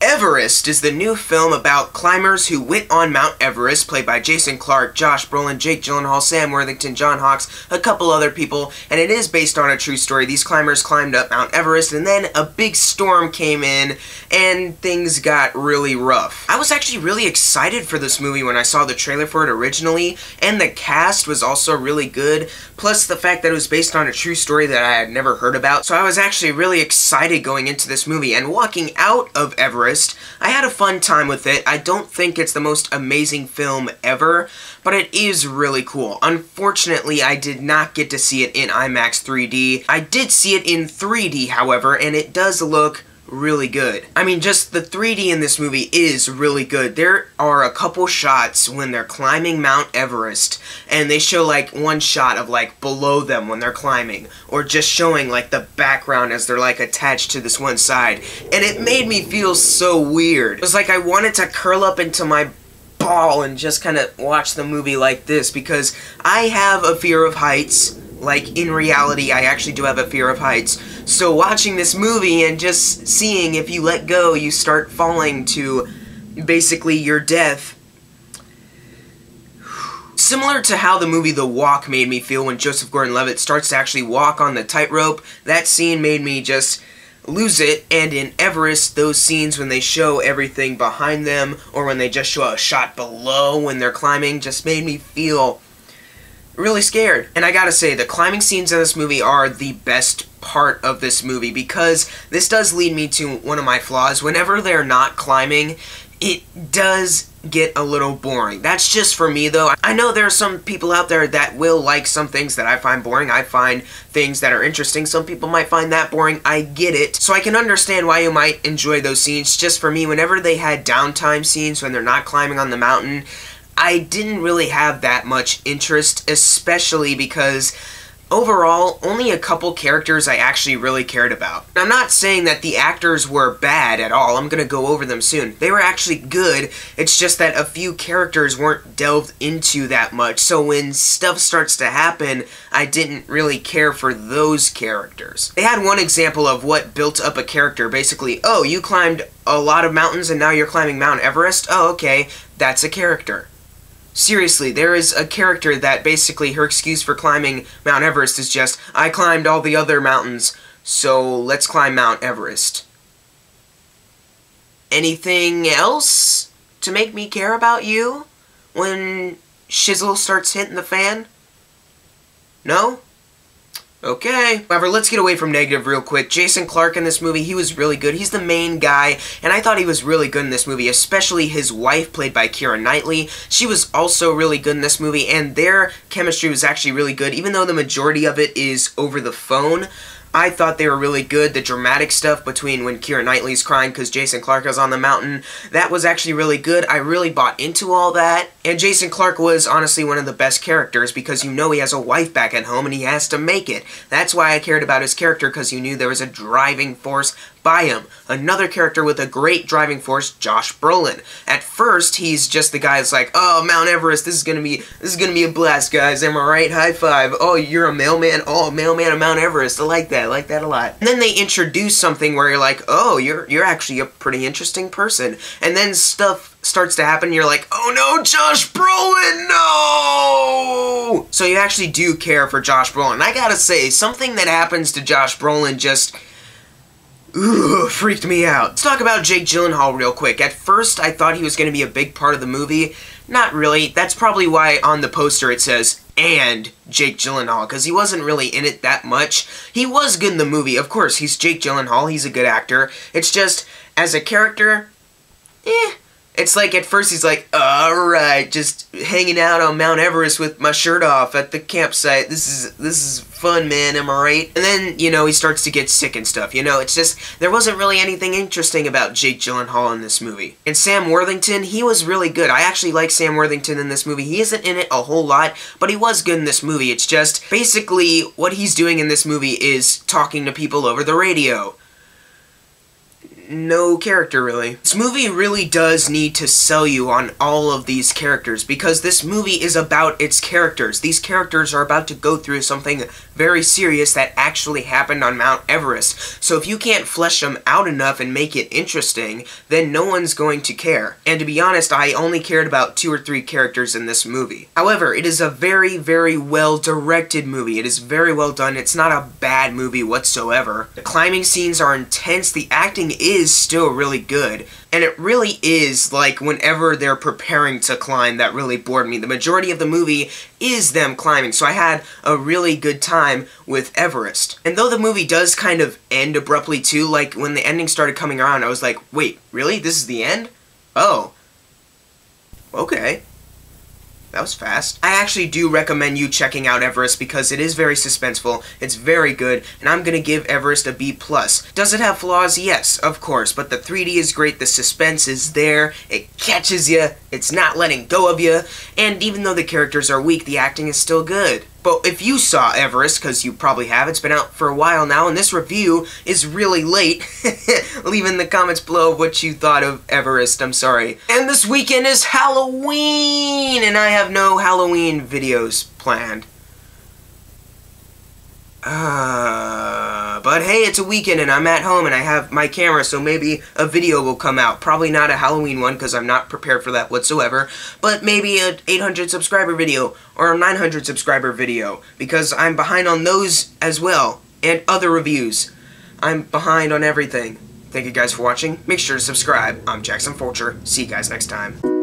Everest is the new film about climbers who went on Mount Everest, played by Jason Clarke, Josh Brolin, Jake Gyllenhaal, Sam Worthington, John Hawkes, a couple other people, and it is based on a true story. These climbers climbed up Mount Everest, and then a big storm came in, and things got really rough. I was actually really excited for this movie when I saw the trailer for it originally, and the cast was also really good, plus the fact that it was based on a true story that I had never heard about, so I was actually really excited going into this movie, and walking out of Everest, I had a fun time with it. I don't think it's the most amazing film ever, but it is really cool. Unfortunately, I did not get to see it in IMAX 3D. I did see it in 3D, however, and it does look really good. I mean, just the 3D in this movie is really good. There are a couple shots when they're climbing Mount Everest, and they show like one shot of like below them when they're climbing, or just showing like the background as they're like attached to this one side, and it made me feel so weird. It was like I wanted to curl up into my ball and just kind of watch the movie like this, because I have a fear of heights. Like, in reality, I actually do have a fear of heights. So watching this movie and just seeing if you let go, you start falling to basically your death. Similar to how the movie The Walk made me feel when Joseph Gordon-Levitt starts to actually walk on the tightrope, that scene made me just lose it. And in Everest, those scenes when they show everything behind them, or when they just show a shot below when they're climbing, just made me feel really scared. And I gotta say, the climbing scenes in this movie are the best part of this movie, because this does lead me to one of my flaws. Whenever they're not climbing, it does get a little boring. That's just for me, though. I know there are some people out there that will like some things that I find boring. I find things that are interesting. Some people might find that boring. I get it. So I can understand why you might enjoy those scenes. Just for me, whenever they had downtime scenes when they're not climbing on the mountain, I didn't really have that much interest, especially because overall, only a couple characters I actually really cared about. I'm not saying that the actors were bad at all. I'm gonna go over them soon. They were actually good. It's just that a few characters weren't delved into that much, so when stuff starts to happen, I didn't really care for those characters. They had one example of what built up a character. Basically, oh, you climbed a lot of mountains and now you're climbing Mount Everest? Oh, okay, that's a character. Seriously, there is a character that basically her excuse for climbing Mount Everest is just, I climbed all the other mountains, so let's climb Mount Everest. Anything else to make me care about you when shizzle starts hitting the fan? No? Okay. However, let's get away from negative real quick. Jason Clarke in this movie, he was really good. He's the main guy, and I thought he was really good in this movie, especially his wife, played by Keira Knightley. She was also really good in this movie, and their chemistry was actually really good, even though the majority of it is over the phone. I thought they were really good. The dramatic stuff between when Keira Knightley's crying because Jason Clarke is on the mountain, that was actually really good. I really bought into all that. And Jason Clarke was honestly one of the best characters, because you know he has a wife back at home and he has to make it. That's why I cared about his character, because you knew there was a driving force by him. Another character with a great driving force, Josh Brolin. At first, he's just the guy that's like, oh, Mount Everest, this is gonna be a blast, guys. Am I right? High five. Oh, you're a mailman? Oh, mailman of Mount Everest. I like that a lot. And then they introduce something where you're like, oh, you're actually a pretty interesting person. And then stuff starts to happen, and you're like, oh no, Josh Brolin, no! So you actually do care for Josh Brolin. I gotta say, something that happens to Josh Brolin just freaked me out. Let's talk about Jake Gyllenhaal real quick. At first, I thought he was going to be a big part of the movie. Not really. That's probably why on the poster it says, and Jake Gyllenhaal, because he wasn't really in it that much. He was good in the movie. Of course, he's Jake Gyllenhaal. He's a good actor. It's just, as a character, It's like, at first he's like, alright, just hanging out on Mount Everest with my shirt off at the campsite. This is fun, man, am I right? And then, you know, he starts to get sick and stuff, you know? It's just, there wasn't really anything interesting about Jake Gyllenhaal in this movie. And Sam Worthington, he was really good. I actually like Sam Worthington in this movie. He isn't in it a whole lot, but he was good in this movie. It's just, basically, what he's doing in this movie is talking to people over the radio. no character, really. This movie really does need to sell you on all of these characters, because this movie is about its characters. These characters are about to go through something very serious that actually happened on Mount Everest. So if you can't flesh them out enough and make it interesting, then no one's going to care. And to be honest, I only cared about 2 or 3 characters in this movie. However, it is a very, very well-directed movie. It is very well done. It's not a bad movie whatsoever. The climbing scenes are intense. The acting is still really good. And it really is like whenever they're preparing to climb that really bored me. The majority of the movie is them climbing, so I had a really good time with Everest. And though the movie does kind of end abruptly too, like when the ending started coming around, I was like, wait, really? This is the end? Oh. Okay. That was fast. I actually do recommend you checking out Everest because it is very suspenseful, it's very good, and I'm gonna give Everest a B+. Does it have flaws? Yes, of course, but the 3D is great, the suspense is there, it catches you, it's not letting go of you, and even though the characters are weak, the acting is still good. But if you saw Everest, because you probably have, it's been out for a while now, and this review is really late, leave in the comments below what you thought of Everest, I'm sorry. And this weekend is Halloween, and I have no Halloween videos planned. But hey, it's a weekend and I'm at home and I have my camera, so maybe a video will come out. Probably not a Halloween one because I'm not prepared for that whatsoever, but maybe an 800 subscriber video or a 900 subscriber video because I'm behind on those as well, and other reviews. I'm behind on everything. Thank you guys for watching. Make sure to subscribe. I'm Jackson Fulcher. See you guys next time.